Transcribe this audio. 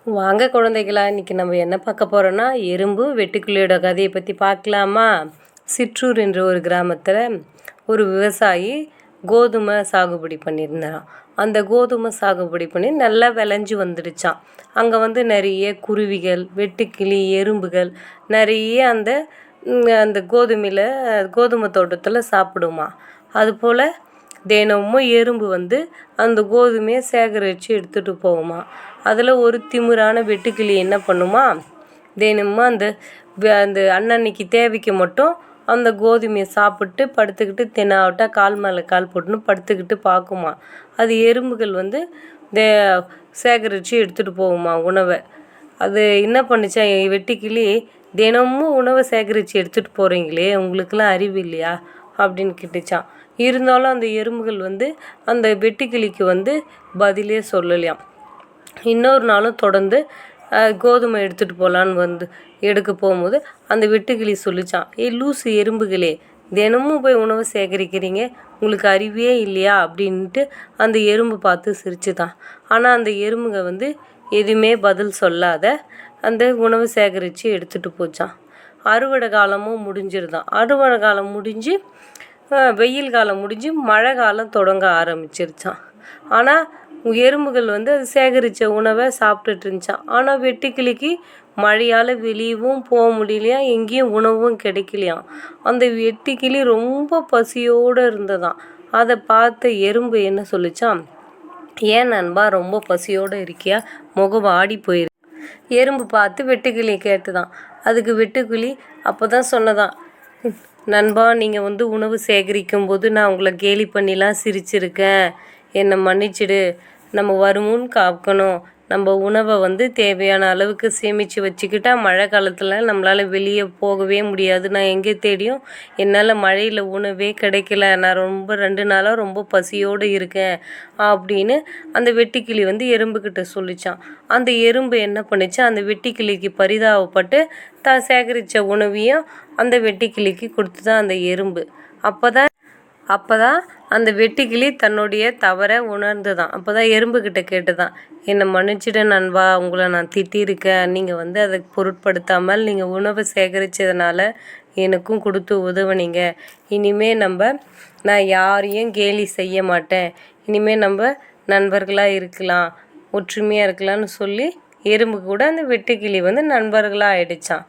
வாங்க குழந்தைகளா, இன்றைக்கி நம்ம என்ன பார்க்க போகிறோன்னா, எறும்பு வெட்டுக்கிளியோட கதையை பற்றி பார்க்கலாமா? சிற்றூர் என்ற ஒரு கிராமத்தில் ஒரு விவசாயி கோதுமை சாகுபடி பண்ணியிருந்தான். அந்த கோதுமை சாகுபடி பண்ணி நல்லா விளைஞ்சி வந்துடுச்சான். அங்கே நிறைய குருவிகள், வெட்டுக்கிளி, எறும்புகள் நிறைய அந்த அந்த கோதுமை தோட்டத்தில் சாப்பிடுமா. அதுபோல் தினமும் எறும்பு அந்த கோதுமையை சேகரித்து எடுத்துகிட்டு போகுமா. அதில் ஒரு திமிரான வெட்டுக்கிளி என்ன பண்ணுமா, தினமும் அந்த அந்த அன்னன்னைக்கு தேவைக்கு மட்டும் அந்த கோதுமையை சாப்பிட்டு படுத்துக்கிட்டு தினாவட்டா கால் மேலே கால் போட்டுன்னு படுத்துக்கிட்டு பார்க்குமா. அது எறும்புகள் சேகரித்து எடுத்துகிட்டு போகுமா உணவை. அது என்ன பண்ணுச்சா, வெட்டுக்கிளி, தினமும் உணவை சேகரித்து எடுத்துகிட்டு போகிறீங்களே, உங்களுக்கெல்லாம் அறிவு இல்லையா அப்படின்னு கேட்டுச்சான். இருந்தாலும் அந்த எறும்புகள் அந்த வெட்டுக்கிளிக்கு பதிலே சொல்லலையாம். இன்னொரு நாளும் தொடர்ந்து கோதுமை எடுத்துகிட்டு போகலான்னு எடுக்க போகும்போது அந்த வெட்டுக்கிளி சொல்லிச்சான், லூசு எறும்புகளே, தினமும் போய் உணவு சேகரிக்கிறீங்க, உங்களுக்கு அறிவே இல்லையா அப்படின்ட்டு அந்த எறும்பு பார்த்து சிரிச்சுதான். ஆனால் அந்த எறும்புங்க எதுவுமே பதில் சொல்லாத அந்த உணவு சேகரித்து எடுத்துகிட்டு போச்சான். அறுவடை காலமும் முடிஞ்சிருதான். அறுவடை காலம் முடிஞ்சு வெயில் காலம் முடிஞ்சு மழை காலம் தொடங்க ஆரம்பிச்சிருச்சான். ஆனால் எறும்புகள் அது சேகரித்த உணவை சாப்பிட்டுட்டு இருந்துச்சான். ஆனால் வெட்டுக்கிளிக்கு மழையால் வெளியவும் போக முடியலையாம், எங்கேயும் உணவும் கிடைக்கலையாம். அந்த வெட்டுக்கிளி ரொம்ப பசியோடு இருந்ததாம். அதை பார்த்த எறும்பு என்ன சொல்லிச்சான், ஏன் நண்பா ரொம்ப பசியோடு இருக்கியா, முகம் ஆடி போயிரு. எறும்பு பார்த்து வெட்டுக்கிளி கேட்டுதான். அதுக்கு வெட்டுக்கிளி அப்போ தான் சொன்னதான், நண்பா, நீங்கள் உணவு சேகரிக்கும் போது நான் உங்களை கேலி பண்ணிலாம் சிரிச்சிருக்கேன், என்னை மன்னிச்சிடு. நம்ம வருமுன் காக்கணும். நம்ம உணவை தேவையான அளவுக்கு சேமித்து வச்சுக்கிட்டா மழை காலத்தில் நம்மளால் வெளியே போகவே முடியாது. நான் எங்கே தேடியும் என்னால் மழையில் உணவே கிடைக்கல, நான் 2 நாளாக ரொம்ப பசியோடு இருக்கேன் அப்படின்னு அந்த வெட்டுக்கிளி எறும்புக்கிட்ட சொல்லிச்சான். அந்த எறும்பு என்ன பண்ணிச்சா, அந்த வெட்டுக்கிளிக்கு பரிதாபப்பட்டு தான் சேகரித்த உணவையும் அந்த வெட்டுக்கிளிக்கு கொடுத்து தான் அந்த எறும்பு. அப்போ தான் அந்த வெட்டுக்கிளி தன்னுடைய தவறை உணர்ந்துதான். அப்போ தான் எறும்புக்கிட்ட கேட்டுதான், என்னை மன்னிச்சிட நண்பா, உங்களை நான் திட்டியிருக்கேன், நீங்கள் அதை பொருட்படுத்தாமல் நீங்கள் உணவை சேகரித்ததுனால எனக்கும் கொடுத்து உதவுனீங்க. இனிமேல் நான் யாரையும் கேலி செய்ய மாட்டேன், இனிமேல் நம்ம நண்பர்களாக இருக்கலாம், ஒற்றுமையாக இருக்கலாம்னு சொல்லி எறும்பு கூட அந்த வெட்டுக்கிளி நண்பர்களாக ஆயிடுச்சான்.